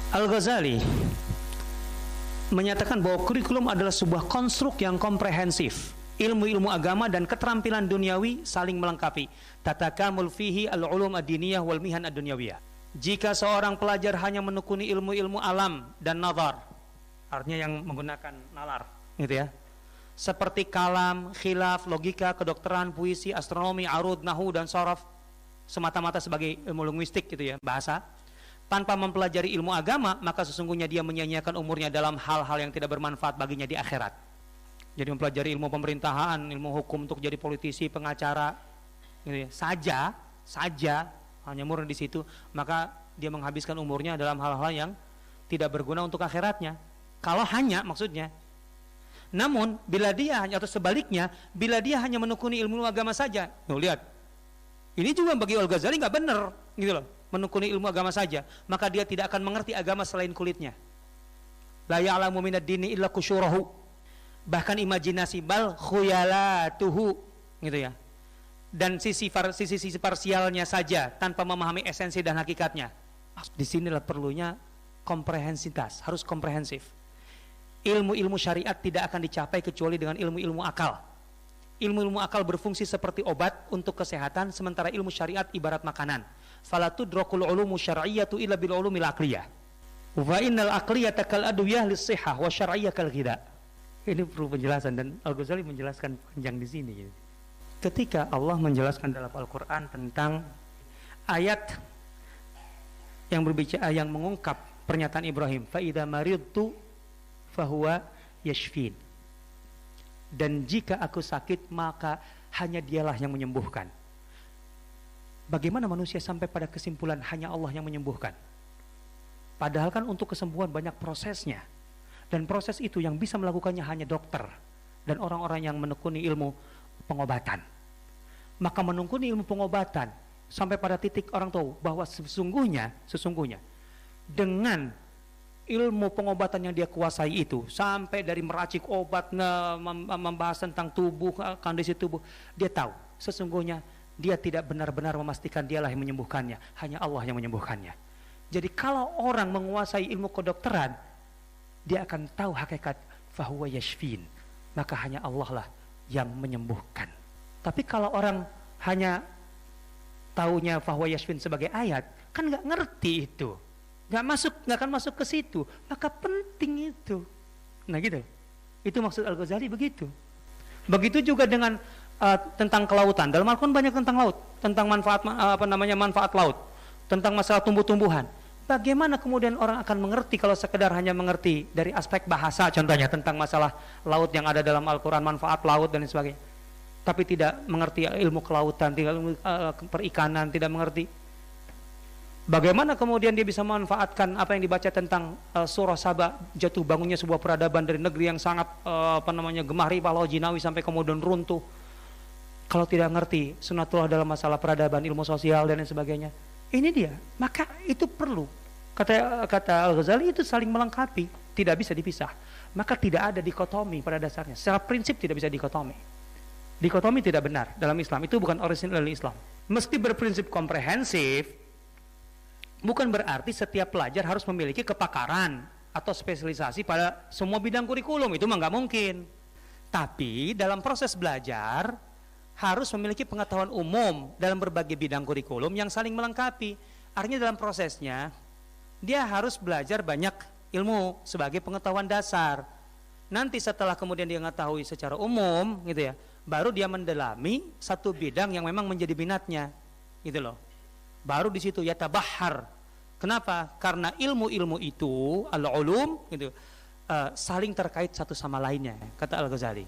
Al-Ghazali menyatakan bahwa kurikulum adalah sebuah konstruk yang komprehensif. Ilmu-ilmu agama dan keterampilan duniawi saling melengkapi. Tatakamul fihi al-ulum ad-diniyah wal mihan ad-dunyawiyah. Jika seorang pelajar hanya menekuni ilmu-ilmu alam dan nazar, artinya yang menggunakan nalar, gitu ya, seperti kalam, khilaf, logika, kedokteran, puisi, astronomi, arud, nahu, dan sorof, semata-mata sebagai ilmu linguistik, gitu ya, bahasa, tanpa mempelajari ilmu agama, maka sesungguhnya dia menyia-nyiakan umurnya dalam hal-hal yang tidak bermanfaat baginya di akhirat. Jadi mempelajari ilmu pemerintahan, ilmu hukum untuk jadi politisi, pengacara, gitu ya, saja hanya murni di situ, maka dia menghabiskan umurnya dalam hal-hal yang tidak berguna untuk akhiratnya. Kalau hanya, maksudnya. Namun bila dia hanya, atau sebaliknya, bila dia hanya menekuni ilmu agama saja, lihat, ini juga bagi Al-Ghazali nggak benar, gitu loh, menekuni ilmu agama saja, maka dia tidak akan mengerti agama selain kulitnya. La ya'lamu minad dini illa kusyurahu. Bahkan imajinasi, bal khuyalatuhu, gitu ya, dan sisi parsialnya saja tanpa memahami esensi dan hakikatnya. Disinilah perlunya komprehensitas, harus komprehensif. Ilmu-ilmu syariat tidak akan dicapai kecuali dengan ilmu-ilmu akal. Ilmu-ilmu akal berfungsi seperti obat untuk kesehatan, sementara ilmu syariat ibarat makanan. Fala tudrakul ulumu syar'iyyatu illa bil ulumil aqliyah. Wa innal aqliyata kal adwiyah lis-shihah wa syar'iyyah kal ghidha. Ini perlu penjelasan, dan Al-Ghazali menjelaskan panjang di sini. Ketika Allah menjelaskan dalam Al-Quran tentang ayat yang berbicara, yang mengungkap pernyataan Ibrahim, fa idza maridtu fahuwa yashfin. Dan jika aku sakit, maka hanya dialah yang menyembuhkan. Bagaimana manusia sampai pada kesimpulan hanya Allah yang menyembuhkan? Padahal kan untuk kesembuhan banyak prosesnya. Dan proses itu yang bisa melakukannya hanya dokter dan orang-orang yang menekuni ilmu pengobatan. Maka menekuni ilmu pengobatan sampai pada titik orang tahu bahwa sesungguhnya dengan ilmu pengobatan yang dia kuasai itu, sampai dari meracik obat, membahas tentang tubuh, kondisi tubuh, dia tahu sesungguhnya dia tidak benar-benar memastikan dialah yang menyembuhkannya, hanya Allah yang menyembuhkannya. Jadi kalau orang menguasai ilmu kedokteran, dia akan tahu hakikat fahuwa yashfin, maka hanya Allah lah yang menyembuhkan. Tapi kalau orang hanya taunya fahuwa yashfin sebagai ayat, kan nggak ngerti itu, nggak akan masuk ke situ, maka penting itu. Nah gitu, itu maksud Al-Ghazali begitu. Begitu juga dengan tentang kelautan. Dalam Al-Quran banyak tentang laut, tentang manfaat manfaat laut, tentang masalah tumbuh-tumbuhan. Bagaimana kemudian orang akan mengerti kalau sekedar hanya mengerti dari aspek bahasa, contohnya tentang masalah laut yang ada dalam Al-Quran, manfaat laut dan sebagainya, tapi tidak mengerti ilmu kelautan, tidak ilmu perikanan, tidak mengerti. Bagaimana kemudian dia bisa memanfaatkan apa yang dibaca tentang surah Saba, jatuh bangunnya sebuah peradaban dari negeri yang sangat gemah ripah laut jinawi sampai kemudian runtuh, kalau tidak mengerti sunatullah dalam masalah peradaban, ilmu sosial dan lain sebagainya. Ini dia, maka itu perlu. Kata Al-Ghazali, itu saling melengkapi, tidak bisa dipisah. Maka tidak ada dikotomi pada dasarnya. Secara prinsip tidak bisa dikotomi. Dikotomi tidak benar dalam Islam, itu bukan orisinal dari Islam. Mesti berprinsip komprehensif, bukan berarti setiap pelajar harus memiliki kepakaran atau spesialisasi pada semua bidang kurikulum, itu mah nggak mungkin. Tapi dalam proses belajar harus memiliki pengetahuan umum dalam berbagai bidang kurikulum yang saling melengkapi. Artinya dalam prosesnya dia harus belajar banyak ilmu sebagai pengetahuan dasar. Nanti setelah kemudian dia mengetahui secara umum, gitu ya, baru dia mendalami satu bidang yang memang menjadi minatnya, gitu loh. Baru di situ ya tabahar. Kenapa? Karena ilmu-ilmu itu al-ulum, gitu, saling terkait satu sama lainnya, kata Al-Ghazali.